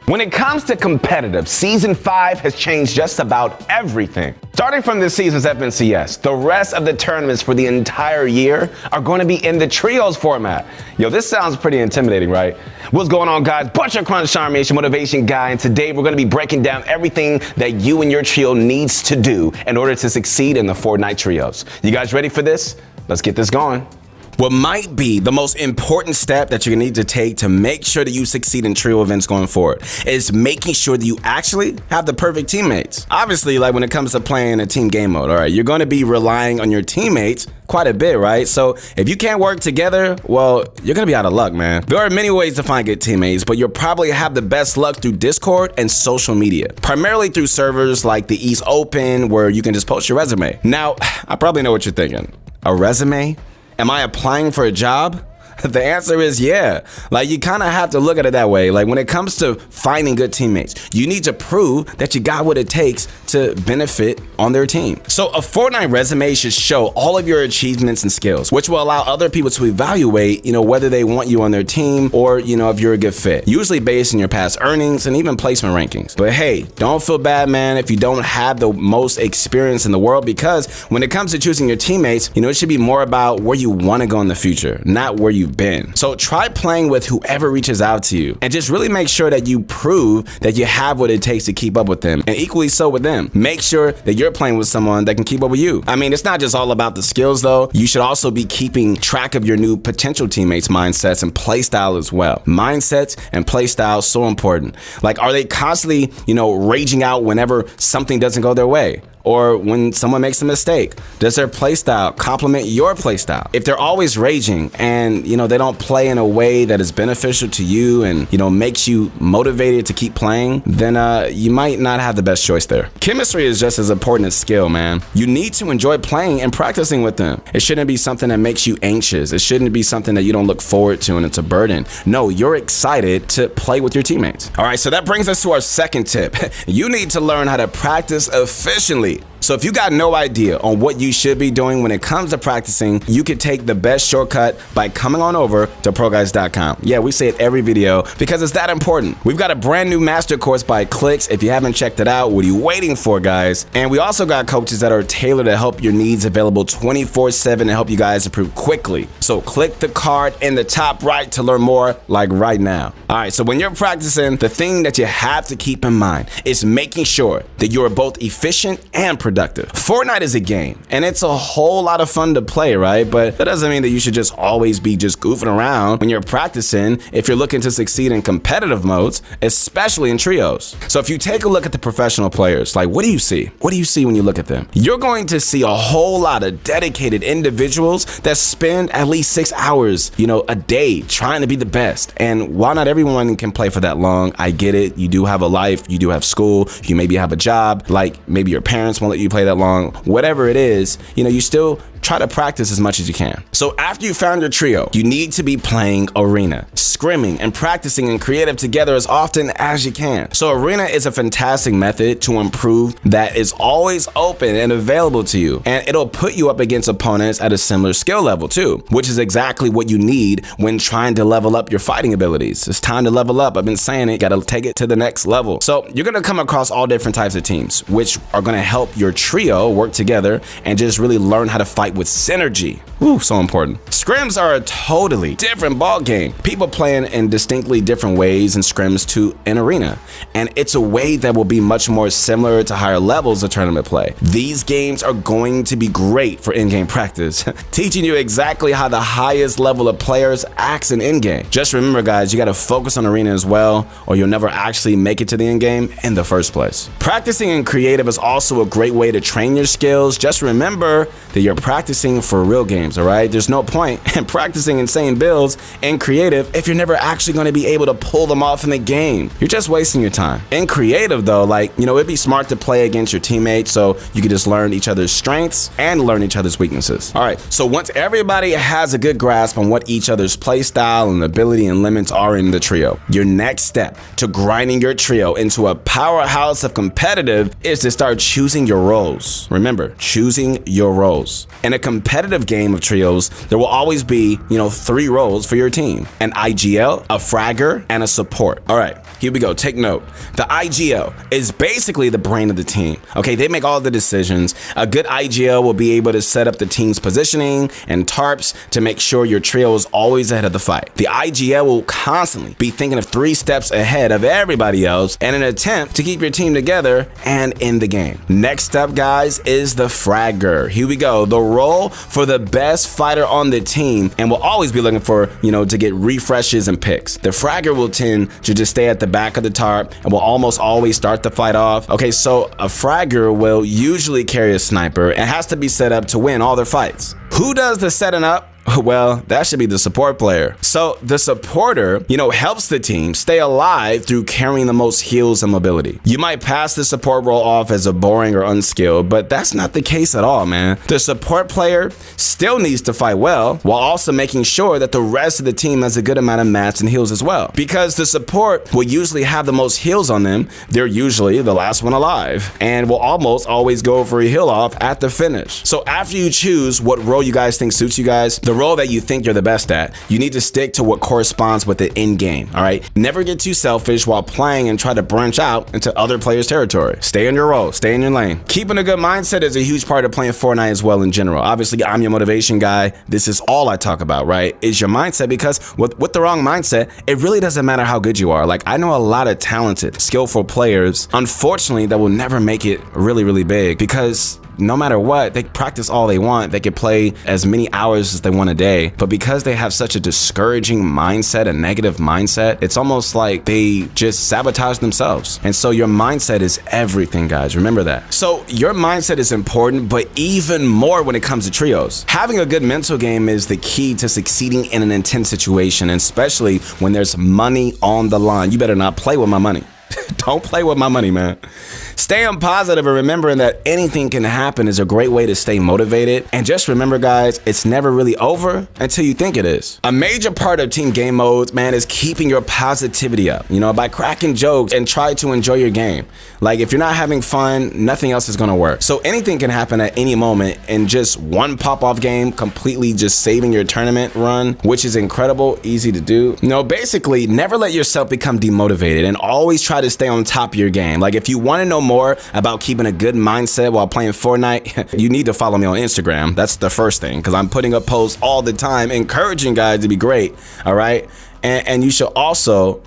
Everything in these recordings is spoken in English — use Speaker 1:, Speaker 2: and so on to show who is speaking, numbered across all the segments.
Speaker 1: When it comes to competitive, Season 5 has changed just about everything. Starting from this season's FNCS, the rest of the tournaments for the entire year are going to be in the TRIOS format. Yo, this sounds pretty intimidating, right? What's going on, guys? Butcher Crunch Charmation Motivation Guy, and today we're going to be breaking down everything that you and your trio needs to do in order to succeed in the Fortnite TRIOS. You guys ready for this? Let's get this going. What might be the most important step that you're gonna need to take to make sure that you succeed in trio events going forward is making sure that you actually have the perfect teammates. Obviously, like when it comes to playing a team game mode, all right, you're gonna be relying on your teammates quite a bit, right? So if you can't work together, well, you're gonna be out of luck, man. There are many ways to find good teammates, but you'll probably have the best luck through Discord and social media, primarily through servers like the East Open, where you can just post your resume. Now, I probably know what you're thinking. A resume? Am I applying for a job? The answer is yeah. Like, you kind of have to look at it that way. Like, when it comes to finding good teammates, you need to prove that you got what it takes to benefit on their team. So a Fortnite resume should show all of your achievements and skills, which will allow other people to evaluate, whether they want you on their team or, if you're a good fit, usually based on your past earnings and even placement rankings. But hey, don't feel bad, man, if you don't have the most experience in the world, because when it comes to choosing your teammates, it should be more about where you want to go in the future, not where you've been. So try playing with whoever reaches out to you and just really make sure that you prove that you have what it takes to keep up with them, and equally so with them. Make sure that you're playing with someone that can keep up with you. I mean, it's not just all about the skills though. You should also be keeping track of your new potential teammates' mindsets and play style as well. Mindsets and play style so important. Like, are they constantly, raging out whenever something doesn't go their way? Or when someone makes a mistake? Does their playstyle complement your playstyle? If they're always raging and they don't play in a way that is beneficial to you and makes you motivated to keep playing, then you might not have the best choice there. Chemistry is just as important as skill, man. You need to enjoy playing and practicing with them. It shouldn't be something that makes you anxious. It shouldn't be something that you don't look forward to and it's a burden. No, you're excited to play with your teammates. All right, so that brings us to our second tip. You need to learn how to practice efficiently. So if you got no idea on what you should be doing when it comes to practicing, you could take the best shortcut by coming on over to ProGuides.com. Yeah, we say it every video because it's that important. We've got a brand new master course by Clicks. If you haven't checked it out, what are you waiting for, guys? And we also got coaches that are tailored to help your needs, available 24/7 to help you guys improve quickly. So click the card in the top right to learn more, like right now. All right, so when you're practicing, the thing that you have to keep in mind is making sure that you're both efficient and productive. Fortnite is a game, and it's a whole lot of fun to play, right? But that doesn't mean that you should just always be just goofing around when you're practicing if you're looking to succeed in competitive modes, especially in trios. So if you take a look at the professional players, like, what do you see? What do you see when you look at them? You're going to see a whole lot of dedicated individuals that spend at least 6 hours, a day trying to be the best. And while not everyone can play for that long, I get it. You do have a life, you do have school, you maybe have a job, like maybe your parents won't let you play that long. Whatever it is, you still try to practice as much as you can. So after you found your trio, you need to be playing Arena, scrimming and practicing in creative together as often as you can. So Arena is a fantastic method to improve that is always open and available to you, and it'll put you up against opponents at a similar skill level too, which is exactly what you need when trying to level up your fighting abilities. It's time to level up. I've been saying it, gotta take it to the next level. So you're gonna come across all different types of teams, which are gonna help your trio work together and just really learn how to fight with synergy. Ooh, so important. Scrims are a totally different ball game. People playing in distinctly different ways in scrims to an arena, and it's a way that will be much more similar to higher levels of tournament play. These games are going to be great for in-game practice, teaching you exactly how the highest level of players acts in in-game. Just remember, guys, you gotta focus on arena as well, or you'll never actually make it to the in-game in the first place. Practicing in creative is also a great way to train your skills. Just remember that you're practicing for real games, all right? There's no point in practicing insane builds in creative if you're never actually going to be able to pull them off in the game. You're just wasting your time. In creative though, it'd be smart to play against your teammates so you can just learn each other's strengths and learn each other's weaknesses. All right, so once everybody has a good grasp on what each other's play style and ability and limits are in the trio, your next step to grinding your trio into a powerhouse of competitive is to start choosing your roles. Remember, choosing your roles. In a competitive game of trios, there will always be, 3 roles for your team: an IGL, a fragger, and a support. All right, here we go. Take note. The IGL is basically the brain of the team. Okay, they make all the decisions. A good IGL will be able to set up the team's positioning and tarps to make sure your trio is always ahead of the fight. The IGL will constantly be thinking of 3 steps ahead of everybody else in an attempt to keep your team together and in the game. Next up, guys, is the fragger. Here we go. The role for the best fighter on the team, and will always be looking for, to get refreshes and picks. The fragger will tend to just stay at the back of the tarp and will almost always start the fight off. Okay, so a fragger will usually carry a sniper and has to be set up to win all their fights. Who does the setting up? Well, that should be the support player. So the supporter, helps the team stay alive through carrying the most heals and mobility. You might pass the support role off as a boring or unskilled, but that's not the case at all, man. The support player still needs to fight well while also making sure that the rest of the team has a good amount of mats and heals as well. Because the support will usually have the most heals on them, they're usually the last one alive and will almost always go for a heal off at the finish. So after you choose what role you guys think suits you guys, the role that you think you're the best at, you need to stick to what corresponds with it in game. All right, never get too selfish while playing and try to branch out into other players' territory. Stay in your role, stay in your lane. Keeping a good mindset is a huge part of playing Fortnite as well in general. Obviously, I'm your motivation guy. This is all I talk about, right? Is your mindset, because with the wrong mindset, it really doesn't matter how good you are. Like, I know a lot of talented, skillful players, unfortunately, that will never make it really, really big, because no matter what, they practice all they want. They could play as many hours as they want a day, but because they have such a discouraging mindset, a negative mindset, it's almost like they just sabotage themselves. And so your mindset is everything, guys. Remember that. So your mindset is important, but even more when it comes to trios. Having a good mental game is the key to succeeding in an intense situation, and especially when there's money on the line. You better not play with my money. Don't play with my money, man. Staying positive and remembering that anything can happen is a great way to stay motivated. And just remember, guys, it's never really over until you think it is. A major part of team game modes, man, is keeping your positivity up, by cracking jokes and try to enjoy your game. Like, if you're not having fun, nothing else is gonna work. So anything can happen at any moment, and just one pop-off game completely just saving your tournament run, which is incredible, easy to do. Basically, never let yourself become demotivated and always try to stay on top of your game. Like, if you want to know more about keeping a good mindset while playing Fortnite, you need to follow me on Instagram. That's the first thing, because I'm putting up posts all the time encouraging guys to be great. All right. And you should also,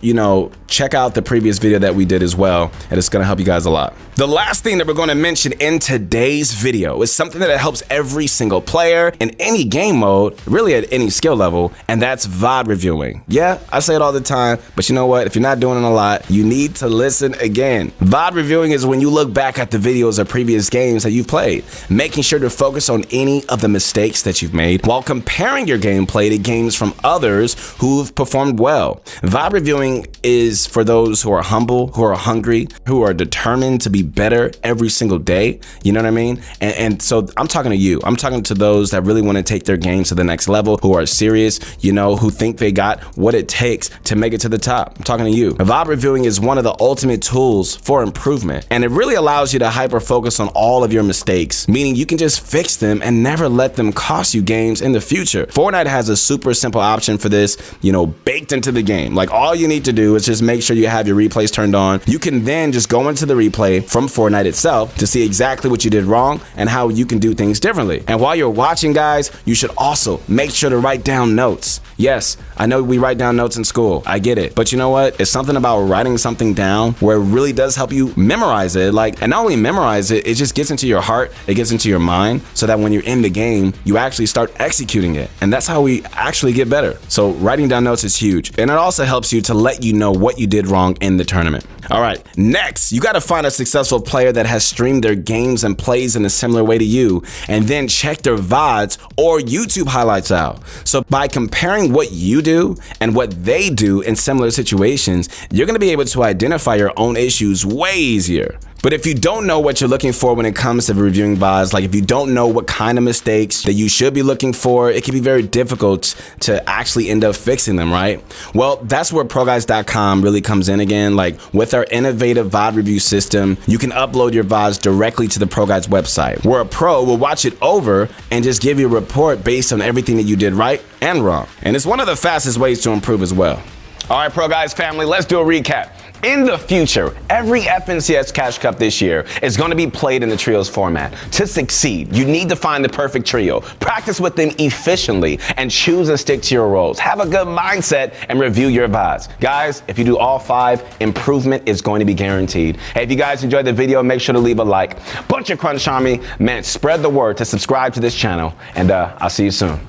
Speaker 1: check out the previous video that we did as well, and it's going to help you guys a lot. The last thing that we're going to mention in today's video is something that helps every single player in any game mode, really at any skill level, and that's VOD reviewing. Yeah, I say it all the time, but you know what? If you're not doing it a lot, you need to listen again. VOD reviewing is when you look back at the videos of previous games that you've played, making sure to focus on any of the mistakes that you've made while comparing your gameplay to games from others who've performed well. VOD reviewing is for those who are humble, who are hungry, who are determined to be better every single day. You know what I mean? And so I'm talking to you. I'm talking to those that really want to take their game to the next level, who are serious, who think they got what it takes to make it to the top. I'm talking to you. VOD reviewing is one of the ultimate tools for improvement, and it really allows you to hyper focus on all of your mistakes, meaning you can just fix them and never let them cost you games in the future. Fortnite has a super simple option for this, baked into the game. Like, all you need to do is just make sure you have your replays turned on. You can then just go into the replay from Fortnite itself to see exactly what you did wrong and how you can do things differently. And while you're watching, guys, you should also make sure to write down notes. Yes, I know we write down notes in school. I get it. But you know what? It's something about writing something down where it really does help you memorize it. And not only memorize it, it just gets into your heart, it gets into your mind, so that when you're in the game, you actually start executing it. And that's how we actually get better. So writing down notes is huge. And it also helps you to let you know what you did wrong in the tournament. All right, next, you got to find a successful player that has streamed their games and plays in a similar way to you, and then check their VODs or YouTube highlights out. So by comparing what you do and what they do in similar situations, you're going to be able to identify your own issues way easier. But if you don't know what you're looking for when it comes to reviewing VODs, like if you don't know what kind of mistakes that you should be looking for, it can be very difficult to actually end up fixing them, right? Well, that's where ProGuides.com really comes in again. Like with our innovative VOD review system, you can upload your VODs directly to the ProGuides website, where a pro will watch it over and just give you a report based on everything that you did right and wrong. And it's one of the fastest ways to improve as well. All right, ProGuides family, let's do a recap. In the future, every FNCS Cash Cup this year is going to be played in the trios format. To succeed, you need to find the perfect trio, practice with them efficiently, and choose and stick to your roles. Have a good mindset and review your VODs. Guys, if you do all 5, improvement is going to be guaranteed. Hey, if you guys enjoyed the video, make sure to leave a like. Bunch of Crunch Army, man, spread the word to subscribe to this channel, and I'll see you soon.